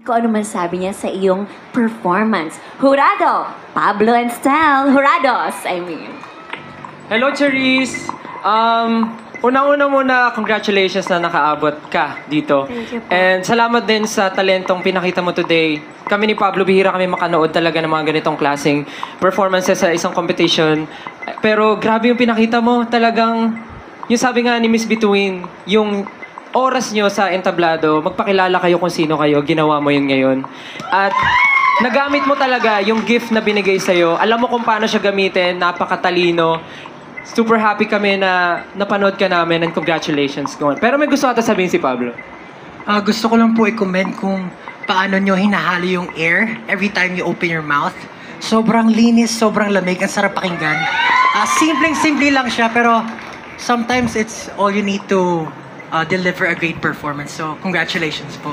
Kung ano man sabi niya sa iyong performance. Jurado! Pablo and Stel. Jurados, I mean. Hello, Charisse! Unang-una muna, congratulations na nakaabot ka dito. Thank you po. And salamat din sa talentong pinakita mo today. Kami ni Pablo, bihira kami makanood talaga ng mga ganitong klaseng performances sa isang competition. Pero grabe yung pinakita mo. Talagang, yung sabi nga ni Miss Between, yung oras nyo sa entablado, magpakilala kayo kung sino kayo, ginawa mo yun ngayon. At nagamit mo talaga yung gift na binigay sa'yo. Alam mo kung paano siya gamitin, napakatalino. Super happy kami na napanood ka namin and congratulations. Pero may gusto ata sabihin si Pablo. Gusto ko lang po i-comment kung paano nyo hinahalo yung air every time you open your mouth. Sobrang linis, sobrang lamig, ang sarap pakinggan. Simpleng-simple lang siya, pero sometimes it's all you need to deliver a great performance. So, congratulations po.